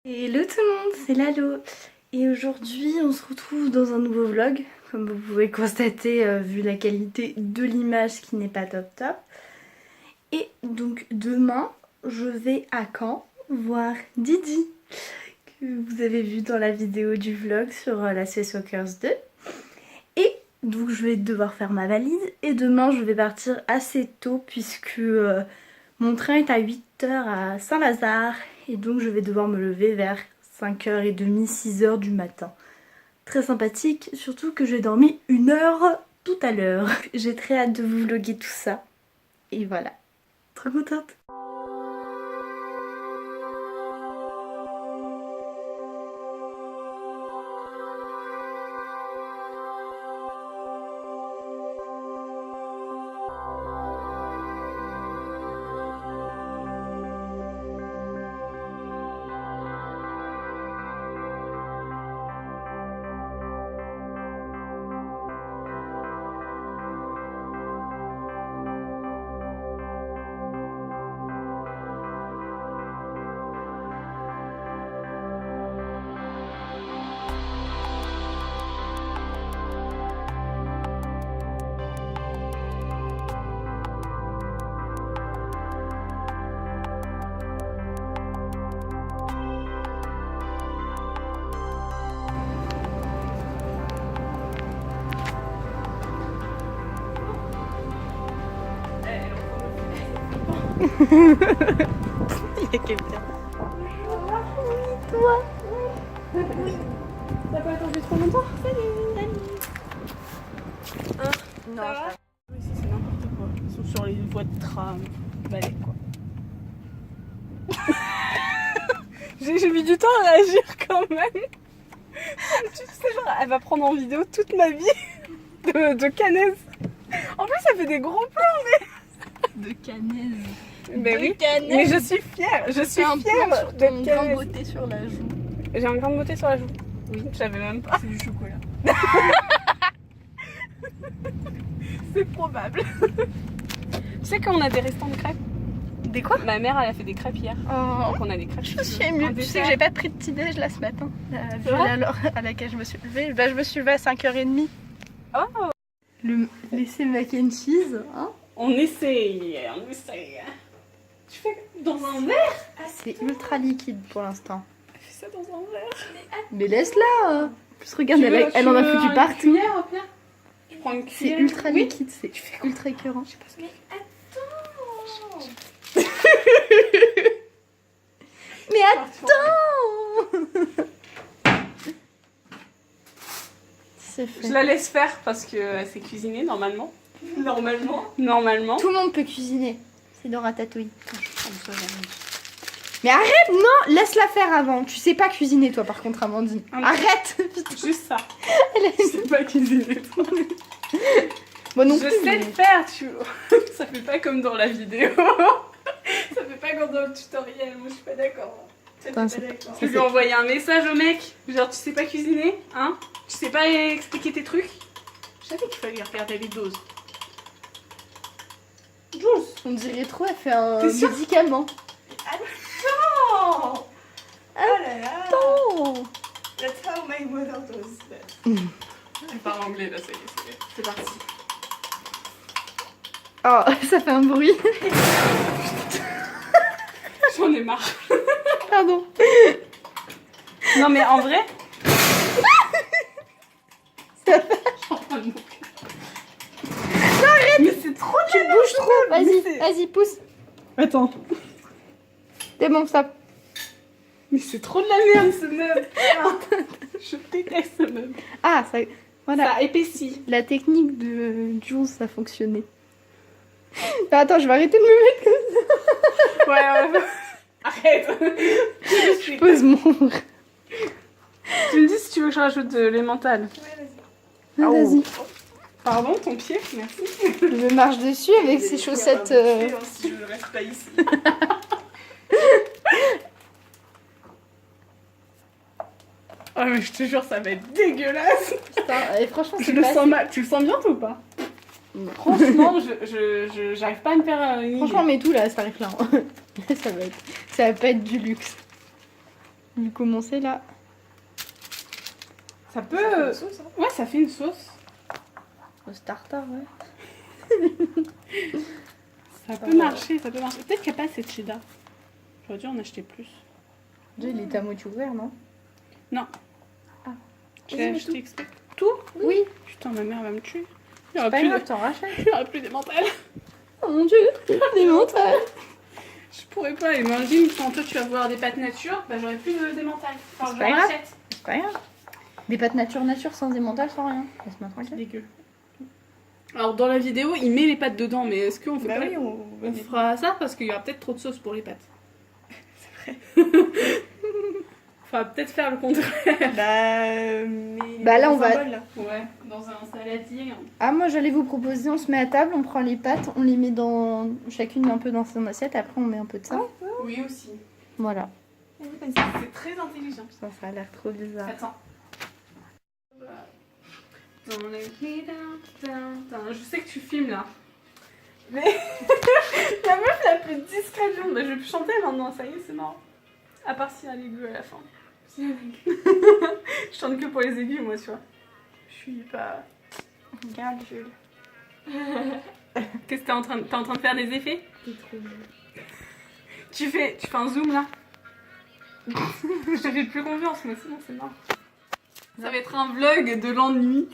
Hello tout le monde, c'est Lalo et aujourd'hui on se retrouve dans un nouveau vlog comme vous pouvez constater vu la qualité de l'image qui n'est pas top top. Et donc demain je vais à Caen voir Didi que vous avez vu dans la vidéo du vlog sur la Space Walkers 2 et donc je vais devoir faire ma valise et demain je vais partir assez tôt puisque mon train est à 8h à Saint-Lazare et donc je vais devoir me lever vers 5h30, 6h du matin. Très sympathique, surtout que j'ai dormi 1 heure tout à l'heure. J'ai très hâte de vous vlogger tout ça. Et voilà, trop contente. Il y a quelqu'un. Oui, toi. Oui. T'as pas attendu trop longtemps? Salut. Hein? Non, ça va? Oui, c'est n'importe quoi. Ils sont sur les voies de tram. Balai, quoi. J'ai mis du temps à réagir quand même. Tu sais, genre, elle va prendre en vidéo toute ma vie de canaise. En plus, ça fait des gros plans, de canaise. mais oui. Mais je suis fière. Je suis fière d'être grande canaise. beauté sur la joue. J'ai un grain de beauté sur la joue. Oui. Je savais même pas. C'est du chocolat. C'est probable. Tu sais qu'on a des restants de crêpes? Des quoi? Ma mère, elle a fait des crêpes hier. Oh. Donc on a des crêpes. Je suis émue. Tu sais que j'ai pas pris de petit déj là ce matin. Vu l'heure à laquelle je me suis levée. Bah, je me suis levée à 5h30. Oh. Laisser mac and cheese. Hein? On essaye. Tu fais dans un verre? C'est ultra liquide pour l'instant. Fais ça dans un verre. Mais laisse-la. En plus, regarde, elle en a foutu partout. Cuillère, au pire. Je prends une C'est cuillère. ultra Oui. liquide, c'est ultra écœurant. Mais attends. Mais attends. C'est fait. Je la laisse faire parce qu'elle sait cuisiner normalement. Normalement. Tout le monde peut cuisiner. C'est dans Ratatouille. Mais arrête, non, laisse-la faire avant. Tu sais pas cuisiner toi par contre, Amandine. Arrête. Juste ça. Je sais pas cuisiner. Moi non Je plus. sais le faire, tu vois. Ça fait pas comme dans la vidéo. Ça fait pas comme dans le tutoriel. Moi, je suis pas d'accord. Attends, Je vais lui envoyer un message au mec. Genre, tu sais pas cuisiner, hein? Tu sais pas expliquer tes trucs? Je savais qu'il fallait regarder les doses. Jules! On dirait trop, elle fait un T'es sûre? médicament. Attends! Oh là là! Attends. That's how my mother does that. Elle parle anglais là, ça y est, c'est parti. Oh, ça fait un bruit. J'en ai marre. Pardon. Non mais en vrai... Ça fait... Non arrête! Mais c'est trop Tu bouges trop. Vas-y, c'est- vas-y, pousse. Attends. C'est bon, stop. Mais c'est trop de la merde ce meuble. Je déteste ce meuble. Ah, ça... Voilà. Ça épaissit. La technique de Jules, ça fonctionnait. Ah, attends, je vais arrêter de me mettre comme Ouais. Arrête. ça. Je pose mon... Tu me dis si tu veux que je rajoute de l'emmental. Ouais, vas-y. Ah, vas-y. Pardon, ton pied, merci. Je me marche dessus avec ces chaussettes... Si je ne reste pas ici. Oh mais je te jure, ça va être dégueulasse. Putain, et franchement, Je c'est le pas... sens mal. Tu le sens bien toi ou pas? Franchement, j'arrive pas à me faire une idée. Franchement, mais tout là, ça arrive là. Ça va pas être du luxe. Vu commencer là. Ça peut... Ça fait une sauce, hein. Ouais, ça fait une sauce. Au starter, ouais. Ça peut marcher, ça peut marcher. Peut-être qu'il n'y a pas assez de cheddar. J'aurais dû en acheter plus. Déjà, il est à moitié ouvert, non? Non. Ah. J'ai Vas-y, mets acheté exprès. Tout? Oui. Putain, ma mère va me tuer. Il y C'est aura pas plus grave, de... t'en rachètes. Il y aura plus d'émental. Oh mon dieu, des mentales. Je pourrais pas. Imagine quand toi tu vas voir des pâtes nature, bah j'aurais plus d'émental. Enfin, C'est je pas grave. rachète. C'est pas grave. Des pâtes nature sans emmental, sans rien. Laisse-moi C'est tranquille. dégueu. Alors dans la vidéo, il met les pâtes dedans, mais est-ce qu'on fait Bah pas... oui, on fera ça parce qu'il y aura peut-être trop de sauce pour les pâtes. C'est vrai. Faudra peut-être faire le contraire. Bah là, on va... Ouais, dans un saladier. Ah, moi j'allais vous proposer, on se met à table, on prend les pâtes, on les met dans... Chacune un peu dans son assiette, après on met un peu de ça. Oui aussi. Voilà. C'est très intelligent. Ça a l'air trop bizarre. Attends. Don't let me down. Je sais que tu filmes là. Mais la meuf la plus discrète du monde. Bah, je vais plus chanter maintenant, ça y est, c'est marrant. À part s'il y a l'aigu à la fin. Je chante que pour les aigus, moi, tu vois. Je suis pas. Regarde, Jules. Qu'est-ce que t'es en train de faire des effets? C'est trop beau. Tu fais un zoom là? Je te fais plus confiance, moi, sinon c'est mort. Ça va être un vlog de l'ennui.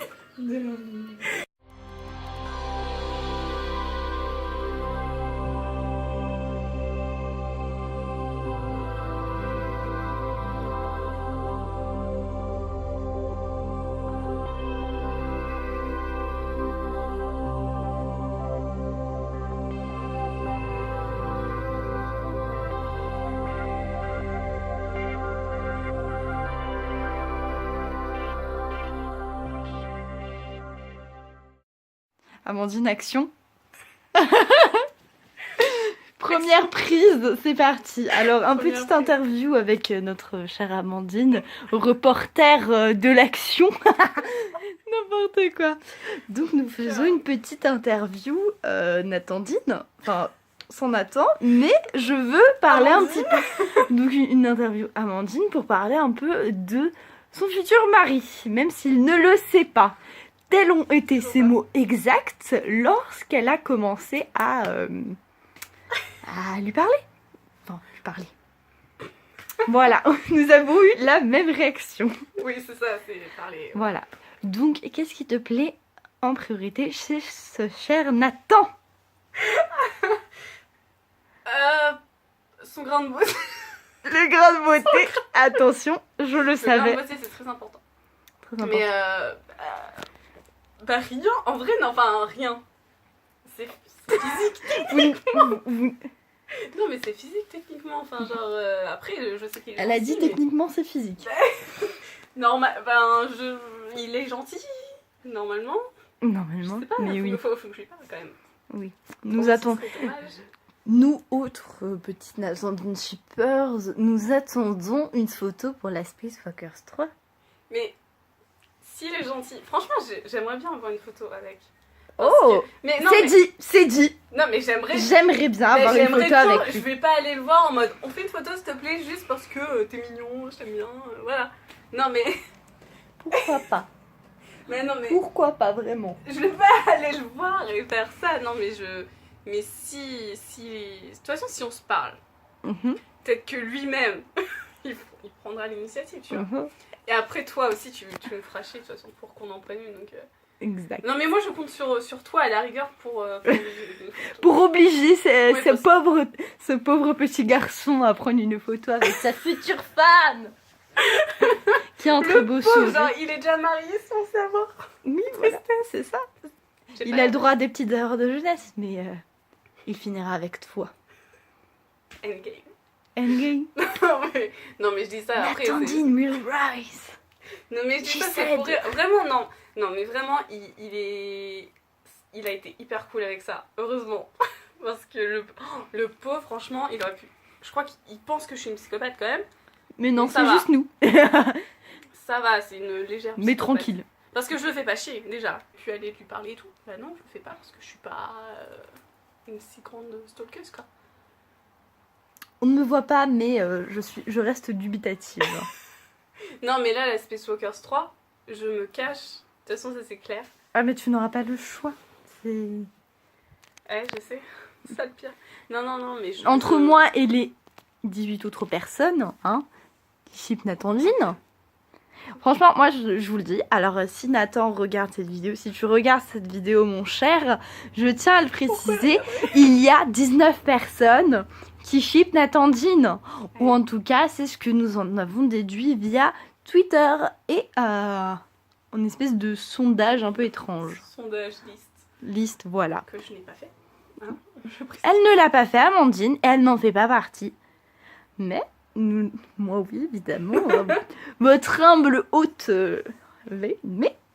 Amandine, action. Première prise, c'est parti. Alors, un Première petite prise. interview avec notre chère Amandine, reporter de l'action. N'importe quoi. Donc, nous faisons une petite interview, Nathandine. Enfin, sans Nathan, mais je veux parler un petit peu. Donc, une interview Amandine pour parler un peu de son futur mari, même s'il ne le sait pas. Tels ont été ses mots exacts lorsqu'elle a commencé à lui parler. Enfin, lui parler. Voilà, nous avons eu la même réaction. Oui, c'est ça, c'est parler. Voilà. Donc, qu'est-ce qui te plaît en priorité chez ce cher Nathan? Son grain de beauté. Le grain de beauté. Attention, je le Le grain savais. de beauté, c'est très important. Très important. Mais bah rien, en vrai, non, enfin rien. C'est physique. Vous- Non, mais c'est physique techniquement. Enfin, genre, après, je sais qu'il est Elle a dit gentil, mais- techniquement c'est physique. Normal, ben, il est gentil, normalement. Normalement, Je sais pas, mais faut, oui. faut que je lui parle quand même. Oui. Sinon, Nous ce attendons. serait dommage. Nous, autres petites Nathandine Shippers, nous attendons une photo pour la Space Fuckers 3. Mais s'il est gentil, franchement, j'aimerais bien avoir une photo avec. Parce Oh, que- mais non, c'est mais... dit, c'est dit. Non, mais j'aimerais. J'aimerais bien Mais avoir une j'aimerais photo bien, avec je lui. vais pas aller le voir en mode on fait une photo s'il te plaît juste parce que t'es mignon, je t'aime bien, voilà. Non mais. Pourquoi pas? Mais non mais. Pourquoi pas vraiment? Je vais pas aller le voir et faire ça, non mais je. Mais si. De toute façon, si on se parle, peut-être que lui-même, il prendra l'initiative, tu vois. Et après, toi aussi, tu me feras chier de toute façon pour qu'on en prenne une. Donc, Exact. non, mais moi, je compte sur toi à la rigueur pour. Pour obliger Ouais, ce pauvre petit garçon à prendre une photo avec sa future femme qui a un très beau pauvre, sourire. genre, il est déjà marié sans savoir. Oui, voilà, c'est ça. Je sais Il pas. a le droit à des petites erreurs de jeunesse, mais il finira avec toi. Endgame. Endgame. Non, mais je dis ça après. c'est- Nathandine will rise. Non, mais je dis She ça, c'est said. pour rire. Vraiment, non. Non, mais vraiment, il a été hyper cool avec ça. Heureusement. Parce que le pauvre, franchement, il aurait pu. Je crois qu'il pense que je suis une psychopathe quand même. Mais non, Ça c'est va. juste nous. Ça va, c'est une légère Mais psychopathe. tranquille. Parce que je le fais pas chier, déjà. Puis aller lui parler et tout. Bah non, je le fais pas parce que je suis pas une si grande stalkeuse, quoi. On ne me voit pas, mais je reste dubitative. Non, mais là, la Space Walkers 3, je me cache. De toute façon, ça c'est clair. Ah, mais tu n'auras pas le choix. C'est... Ouais, je sais. C'est ça le pire. Non, mais je... Entre moi et les 18 autres personnes, hein, qui ship Nathan Jean. Franchement, moi, je vous le dis. Alors, si Nathan regarde cette vidéo, si tu regardes cette vidéo, mon cher, je tiens à le préciser, il y a 19 personnes qui ship Nathan Jean. Ou en tout cas, c'est ce que nous en avons déduit via Twitter et une espèce de sondage un peu étrange. Sondage Liste, voilà. que je n'ai pas fait. Hein, Elle ne l'a pas fait, Amandine, et elle n'en fait pas partie. Mais, moi oui, évidemment, votre humble hôte, mais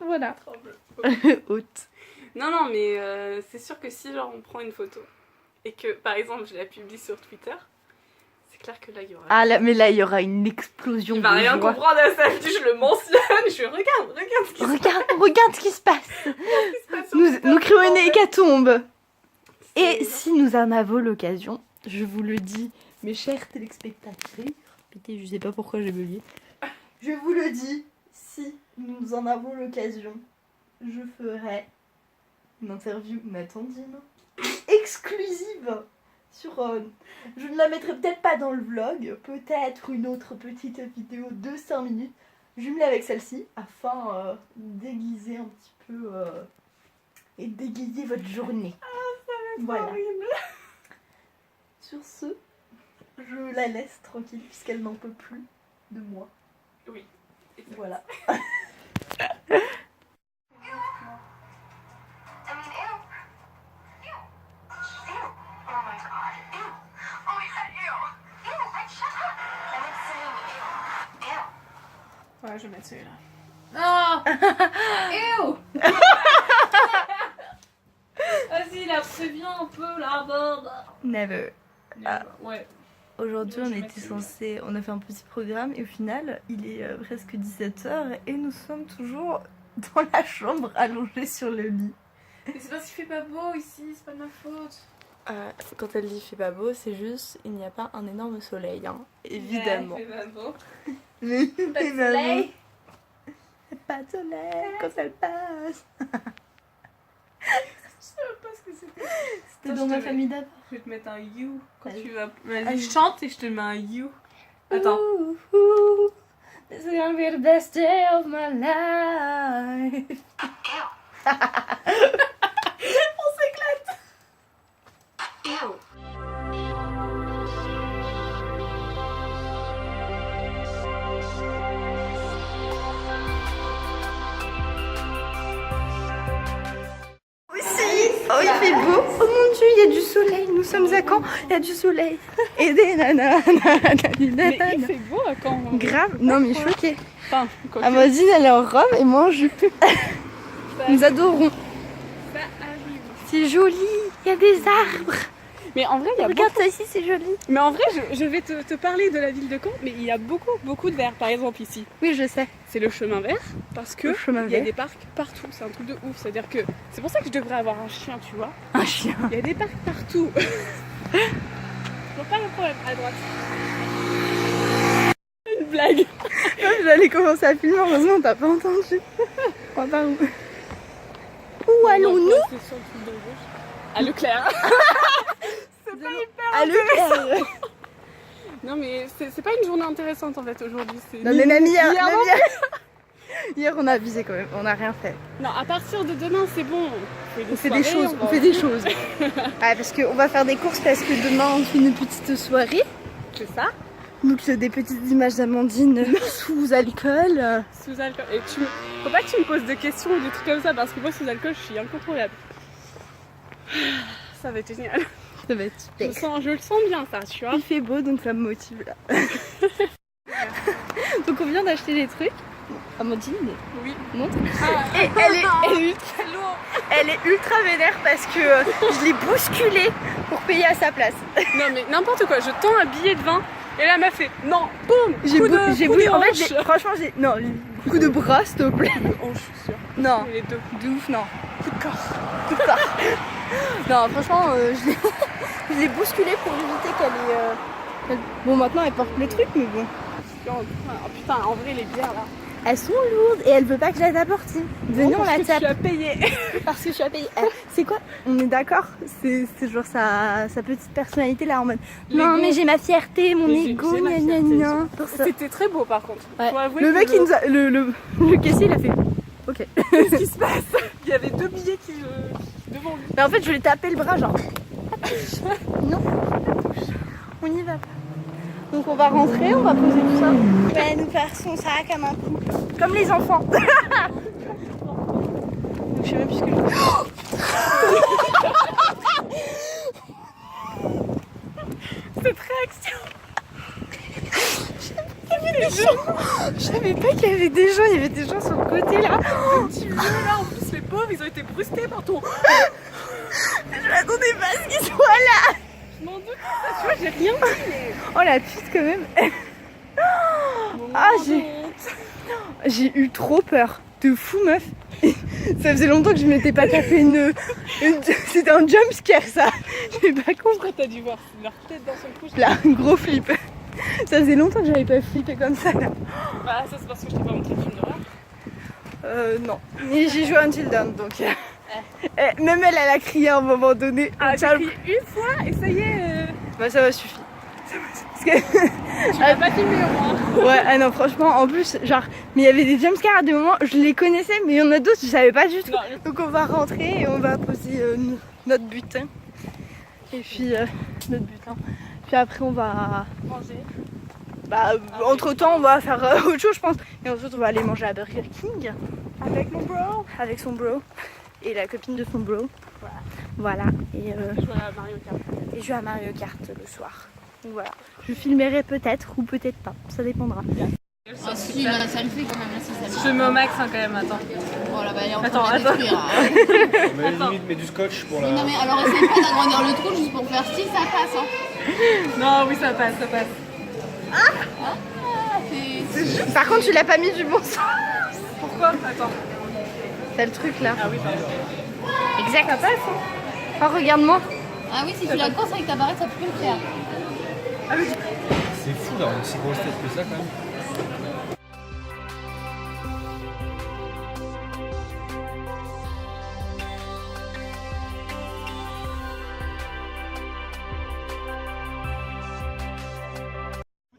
voilà. Hôte. Non, mais c'est sûr que si genre on prend une photo et que par exemple je la publie sur Twitter, c'est clair que là il y aura... Ah là, mais là il y aura une explosion il de va rien joie. comprendre à sa vie, je le mentionne, je regarde ce qui se passe. Regarde ce qui se passe. Nous créons une hécatombe. Et si nous en avons l'occasion, je vous le dis, mes chers téléspectateurs, putain, je sais pas pourquoi j'ai bugué. Je vous le dis, si nous en avons l'occasion, je ferai une interview Nathan Jean exclusive sur... je ne la mettrai peut-être pas dans le vlog, peut-être une autre petite vidéo de 5 minutes, jumelée avec celle-ci, afin d'aiguiser un petit peu et d'égayer votre journée. Voilà. horrible. Sur ce, je la laisse tranquille puisqu'elle n'en peut plus de moi. Oui. Voilà. Ouais, je vais mettre celui-là. Non. Ew. Vas-y, là, préviens un peu, là, Never. Ouais. Aujourd'hui, Je on vais était mettre censé... On a fait un petit programme et au final, il est presque 17h et nous sommes toujours dans la chambre allongés sur le lit. Mais c'est parce qu'il fait pas beau ici, c'est pas de ma faute. Quand elle dit il fait pas beau, c'est juste il n'y a pas un énorme soleil, hein. Évidemment. Ouais, il fait pas beau. Mais Pas de soleil. pas de soleil quand elle passe. Je sais même pas ce que c'était. C'était Attends, dans je ma te famille d'abord. Je vais te mettre un you quand Vas-y. tu vas. Vas-y, Vas-y. chante et je te mets un you. Attends. Ooh, ooh, this is gonna be the best day of my life. On s'éclate. Aussi, oh il fait beau. Oh mon dieu, il y a du soleil. Nous sommes à Caen, il y a du soleil. Et des nanas. Mais il fait beau à quand Grave, non mais choquée. Enfin, quoi que Amandine elle est en robe et moi en jupe. Nous adorons. ça arrive. C'est joli, il y a des arbres. Mais en vrai, il y a Regarde ça ici, c'est joli. Mais en vrai, je vais te parler de la ville de Caen, mais il y a beaucoup de verts. Par exemple ici, Oui, je sais. c'est le chemin vert, parce que Le chemin il y a vert. des parcs partout. C'est un truc de ouf. C'est-à-dire que c'est pour ça que je devrais avoir un chien, tu vois. Un chien. Il y a des parcs partout. Je vois pas le problème à droite. Une blague. J'allais commencer à filmer, heureusement t'as pas entendu. On va par où? Où allons-nous? C'est sur le truc de gauche. À Leclerc. C'est pas hyper À Leclerc. Non mais c'est pas une journée intéressante en fait aujourd'hui. Non mais même hier, hier on a abusé quand même, on n'a rien fait. Non, à partir de demain c'est bon. On fait des choses, on fait des choses. Ah, parce qu'on va faire des courses parce que demain on fait une petite soirée. C'est ça. Donc des petites images d'Amandine sous alcool. Sous alcool. Et faut pas que tu me poses des questions ou des trucs comme ça parce que moi sous alcool je suis incontrôlable. Ça va être génial. Ça va être super. Je le sens bien ça, tu vois. Il fait beau donc ça me motive là. Donc on vient d'acheter des trucs. Amandine, Oui. montre. Ah, Et elle est ultra vénère parce que je l'ai bousculée pour payer à sa place. non mais n'importe quoi, je tends un billet de 20 et là elle m'a fait non, boum, J'ai coup de voulu, en fait, hanche. franchement, non, coup de bras, s'il te plaît. Oh, je suis sûre. Non, Les deux. de ouf, non. Coup de corps. Tout ça. Non, franchement, je l'ai bousculée pour éviter Bon, maintenant elle porte les trucs, mais bon. Oh putain, en vrai, les bières là. Elles sont lourdes et elle veut pas que je les apporte. Venez, on la tape. Tu as payé. Parce que je suis à payer. C'est quoi? On est d'accord? C'est genre sa petite personnalité là en mode. Non, mais j'ai ma fierté, mon ego, gna gna gna. C'était très beau par contre. Ouais. Le mec, le caissier, il a fait. Ok. Qu'est-ce qui se passe? Il y avait 2 billets qui devant lui. Mais en fait, je lui ai tapé le bras, genre. Non, on y va pas. Donc on va rentrer, on va poser tout ça. Elle va nous faire son sac à main couple. Comme les enfants. Donc je sais même plus ce que je Cette réaction. Je savais pas qu'il y avait des gens, il y avait des gens sur le côté là. Un petit vieux là, en plus les pauvres, ils ont été brusqués par ton... Je m'attendais pas à ce qu'ils soient là. Je m'en doute, tu vois, j'ai rien dit mais... Oh la pute quand même. Ah j'ai eu trop peur. De fou meuf. Ça faisait longtemps que je m'étais pas tapé une... C'était un jumpscare ça. J'ai pas compris. Pourquoi t'as dû voir leur tête dans son couche? Là, un gros flip. Ça faisait longtemps que j'avais pas flippé comme ça là. Bah ça c'est parce que je t'ai pas montré le film d'horreur. Non. Mais j'ai joué à Until Dawn donc... Même elle a crié à un moment donné. Ah j'ai crié une fois et ça y est... Bah ça m'a suffi. Parce que... Tu l'as pas filmé au moins. Ouais, ah non franchement en plus genre... Mais il y avait des jumpscares à des moments, je les connaissais mais il y en a d'autres je savais pas du tout. Non. Donc on va rentrer et on va poser notre butin. Et puis notre butin. Puis après on va... Manger. Bah entre temps on va faire autre chose je pense. Et ensuite on va aller manger à Burger King. Avec mon bro. Avec son bro. Et la copine de son bro. Voilà. Et jouer à Mario Kart. Et jouer à Mario Kart le soir. Donc voilà. Je filmerai peut-être ou peut-être pas. Ça dépendra. Ah si, là, ça le fait quand même, là, si, ça le fait. Je mets au max hein, quand même, attends. Oh là, bah, elle est en Attends, train de la détruire, hein. Mais limite, mets du scotch pour la... Non mais alors essaye pas d'agrandir le trou juste pour faire si ça passe, hein. Non, oui, ça passe, ça passe. Ah, c'est... Par contre tu l'as pas mis du bon sens. Pourquoi? Attends. T'as le truc là. Ah oui, pardon. Exact. Ça passe hein. Oh regarde-moi. Ah oui, si tu la courses avec ta barrette, ça peut le faire. Ah oui. C'est fou d'avoir une si grosse tête que ça quand même.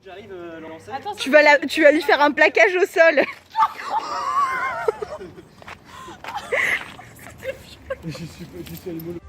J'arrive le lancer. Tu vas lui faire un plaquage au sol. Je suis allé mollo.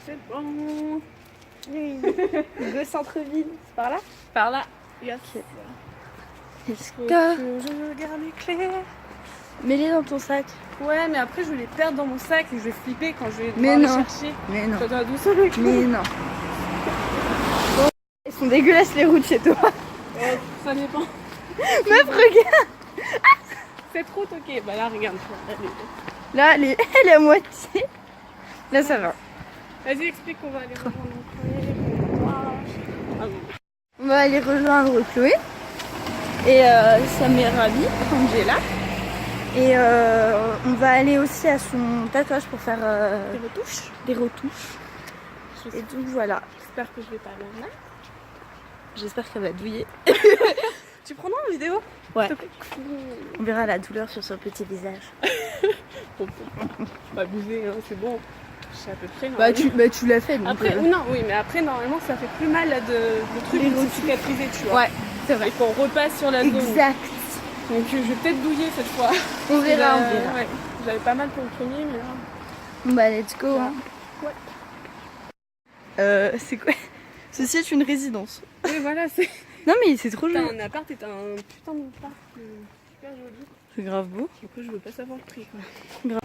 C'est bon. Le centre-ville, c'est par là? Par là. Ok. Est-ce Faut que... que je regarde les clés. Mets-les dans ton sac. Ouais, mais après je vais les perdre dans mon sac et je vais flipper quand je vais Mais devoir les non. chercher. Mais non. Ça doit doucement les clés. Mais non. Bon, elles sont dégueulasses les routes chez toi. Ça dépend. Meuf, regarde. C'est trop toqué. Bah là, regarde. Là, elle est à moitié. Là, ça va. Vas-y, explique qu'on va aller rejoindre Chloé. On va aller rejoindre Chloé. Et ça m'est ravie, Angela. Et on va aller aussi à son tatouage pour faire Des retouches. des retouches. Et donc voilà. J'espère que je vais pas aller en mal. J'espère qu'elle va douiller. Tu prends en vidéo? Ouais. S'il te plaît. On verra la douleur sur son petit visage. Bon, pas abuser, hein, c'est bon. Je sais à peu près. Bah tu l'as fait donc. Après, non, oui, mais après, normalement, ça fait plus mal là, le truc Les de retouches. cicatriser, tu vois. Ouais, c'est vrai. Et qu'on repasse sur la zone. Exact. Donc je vais peut-être douiller cette fois. On verra, on Bah, verra. ouais. J'avais pas mal pour le premier, mais là. Bah let's go. Hein. Ouais. C'est quoi? Ceci est une résidence. Oui, voilà, c'est. Non mais c'est trop T'as joli. un appart et t'as un putain de parc super joli. C'est grave beau. Du coup, je veux pas savoir le prix, quoi. Grave.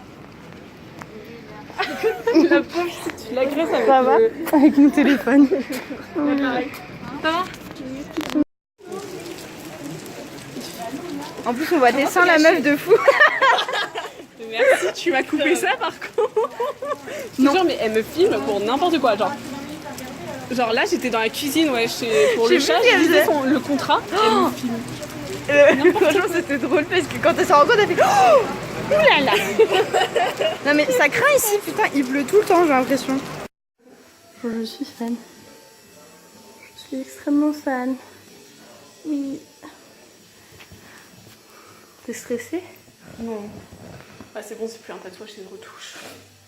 La pauvre, si tu l'agresses avec Ça va avec mon téléphone. Ça va? En plus on voit descendre la meuf de fou. Merci, tu m'as coupé ça par contre. Non. Genre, mais elle me filme pour n'importe quoi, genre là j'étais dans la cuisine ouais pour J'ai le vu chat, qu'elle je lisais faisait. le contrat et elle me filme. Franchement c'était drôle parce que quand elle s'en rend compte elle fait oh ouh là là. Non mais ça craint ici, putain, il pleut tout le temps j'ai l'impression. Je suis fan. Je suis extrêmement fan. Oui. T'es stressée? Non. Ah c'est bon, c'est plus un tatouage, c'est une retouche.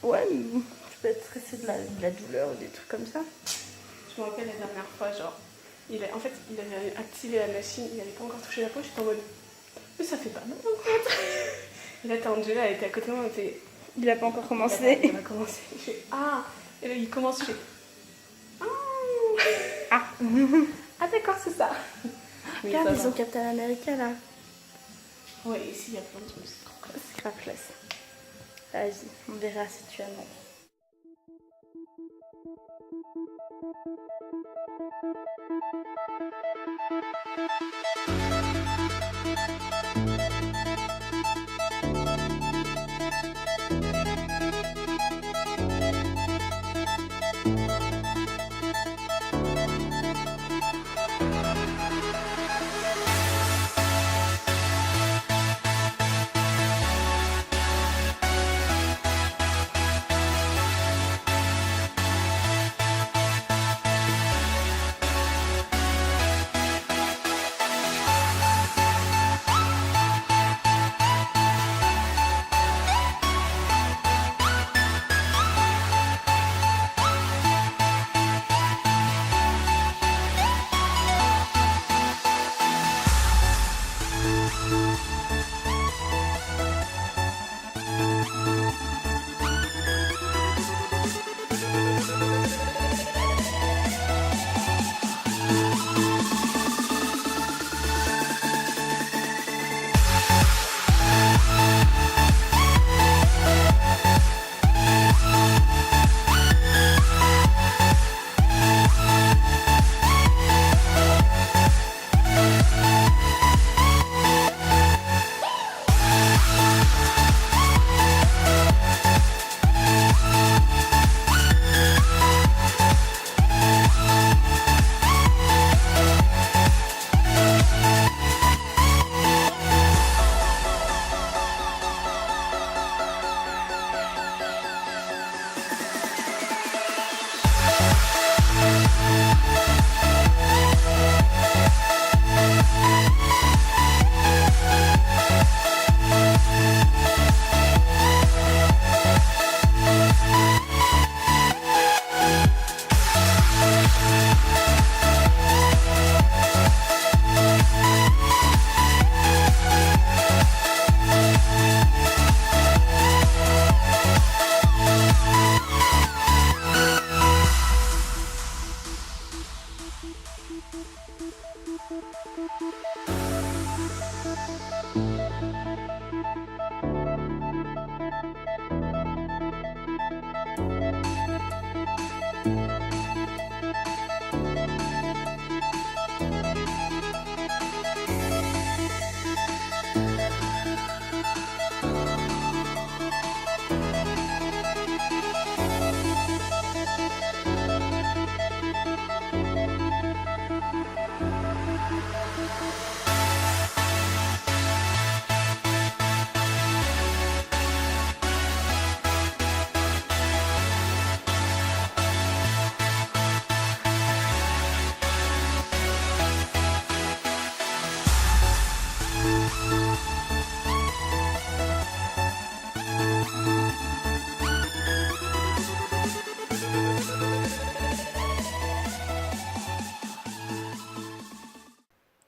Ouais, mais bon, tu peux être stressée de la douleur ou des trucs comme ça. Je me rappelle la dernière fois, genre, en fait, il avait activé la machine, il avait pas encore touché la peau, j'étais en mode, mais ça fait pas mal en fait. Et là, t'as Angela, elle était à côté de moi, elle était, Il a pas encore il commencé. va commencer. Je fais, ah, et là, il commence, je fais, ah, ah d'accord, c'est ça. Mais Regarde, ça ils va. ont Captain America là. Ouais, ici, il y a plein de trucs, c'est trop classe. C'est grave classe. Vas-y, on verra si tu as mal.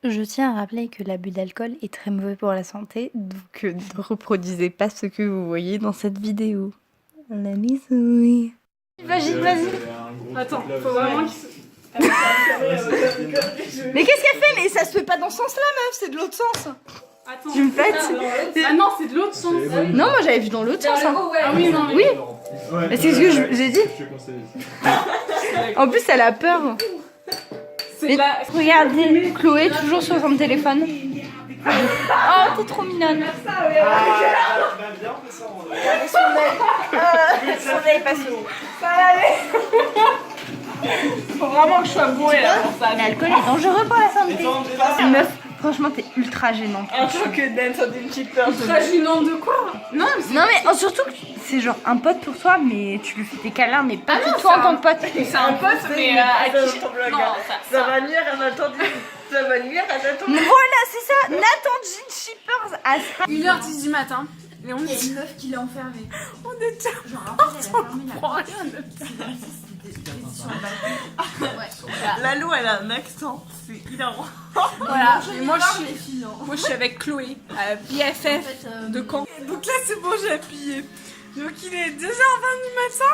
Je tiens à rappeler que l'abus d'alcool est très mauvais pour la santé, donc ne reproduisez pas ce que vous voyez dans cette vidéo. La misouille. Vas-y, vas-y. Attends, faut vraiment qu'il se... Mais qu'est-ce qu'elle fait? Mais ça se fait pas dans ce sens-là, meuf, c'est de l'autre sens. Attends. Tu me fais? Ah non, c'est de l'autre sens. Non, moi j'avais vu dans l'autre sens. Hein. Ah oui, non, mais... Oui. Mais c'est ce que j'ai dit. En plus, elle a peur. C'est là... Regardez, Chloé toujours sur son téléphone. Oh, t'es trop mignonne. Son œil passe au... Faut vraiment que je sois bourrée là pour ça. L'alcool est dangereux pour la santé. Meuf, franchement, t'es ultra gênante. Un truc que dance d'une petite peur. Ultra gênante de quoi? Non, mais Non, mais surtout, que c'est genre un pote pour toi, mais tu lui fais des câlins, mais pas pour toi en tant que pote. c'est un pote, mais à qui... Non, Ça va nuire à Nathan. Ça va nuire à Nathan. Voilà, c'est ça. Nathan Jean Shippers à 1h10 du matin. Et on Il y a une meuf qui l'a enfermée. On était Genre après, elle a fermé la porte. Lalo, elle a un accent. C'est hilarant. Voilà, et moi je suis avec Chloé, BFF de Caen. Donc là c'est bon, j'ai appuyé. Donc il est 2h20 du matin.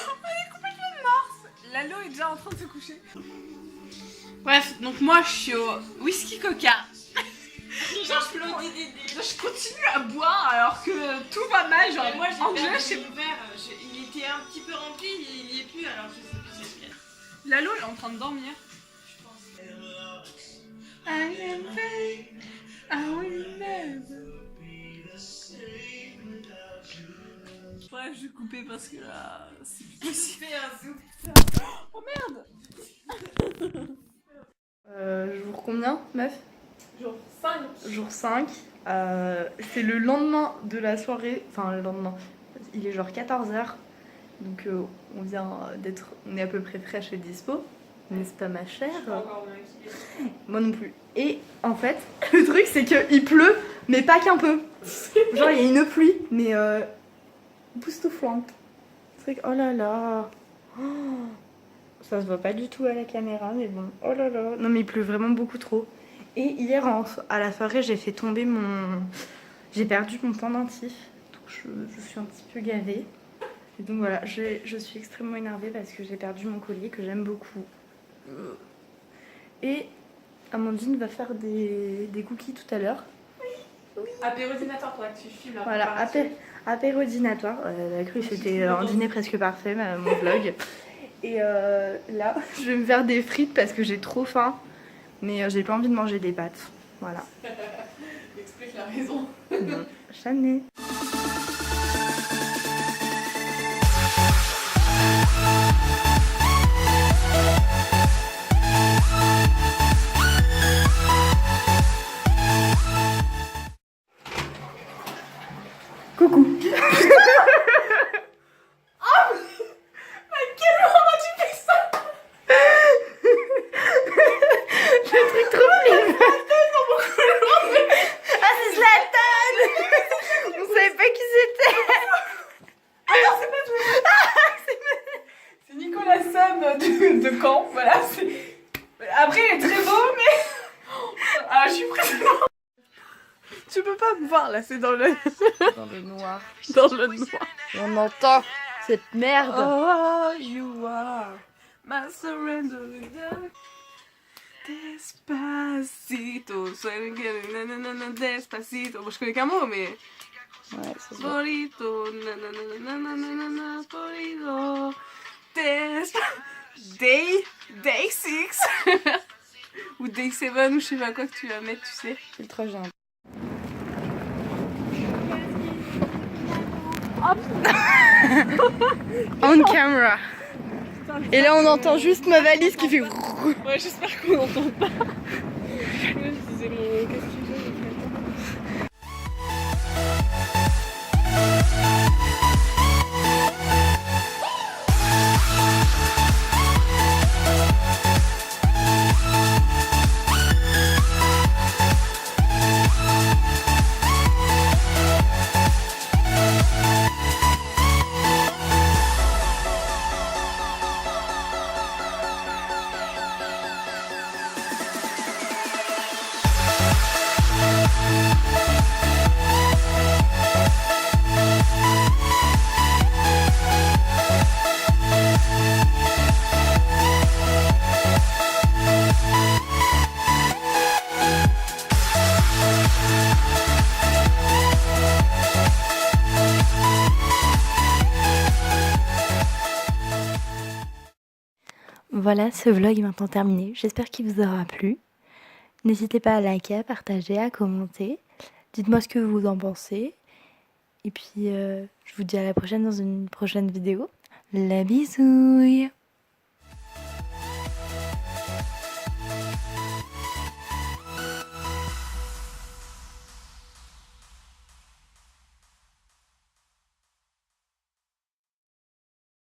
On est complètement morts. Lalo est déjà en train de se coucher. Bref, donc moi je suis au whisky coca. Genre je continue à boire alors que tout va mal. Genre Moi, j'ai Angela, perdu je sais le verre. Il était un petit peu rempli, il y est plus, alors je sais plus c'est lequel. Lalo elle est en train de dormir. I am fake, I will never. Bref, je vais couper parce que là, c'est plus possible. Oh merde. jour combien, meuf? Genre 5. Jour 5. C'est le lendemain de la soirée. Enfin, le lendemain. Il est genre 14h. Donc, on est à peu près fraîche et dispo. N'est-ce pas, ma chère? Moi non plus. Et en fait, le truc, c'est qu'il pleut, mais pas qu'un peu. Genre, il y a une pluie, mais époustouflante. C'est que, oh là là. Oh, ça se voit pas du tout à la caméra, mais bon. Oh là là. Non, mais il pleut vraiment beaucoup trop. Et hier, à la soirée, j'ai fait tomber j'ai perdu mon pendentif. Donc, je suis un petit peu gavée. Et donc voilà, je suis extrêmement énervée parce que j'ai perdu mon collier que j'aime beaucoup. Et Amandine va faire des cookies tout à l'heure. Apérodinatoire, toi, tu filmes la Voilà, apérodinatoire. La crue, c'était un dîner presque parfait, mon vlog. Et là, je vais me faire des frites parce que j'ai trop faim. Mais j'ai pas envie de manger des pâtes. Voilà. Explique la raison. Jamais. Coucou. De Caen, voilà. Après, il est très beau, mais. Ah, je suis prête. Tu peux pas me voir là, c'est dans le. Dans le noir. Dans le noir. On entend cette merde. Oh, you are my surrender. Despacito, despacito. Bon, je connais qu'un mot, mais. Ouais, ça se voit. Polito, nanana, polito. Day 6 ou Day 7 ou je sais pas quoi que tu vas mettre, tu sais. Ultra géant. On camera. Et là on entend juste ma valise qui fait. Ouais, j'espère qu'on n'entend pas. Je disais mon casque. Voilà, ce vlog est maintenant terminé. J'espère qu'il vous aura plu. N'hésitez pas à liker, à partager, à commenter. Dites-moi ce que vous en pensez. Et puis, je vous dis à la prochaine dans une prochaine vidéo. La bisouille!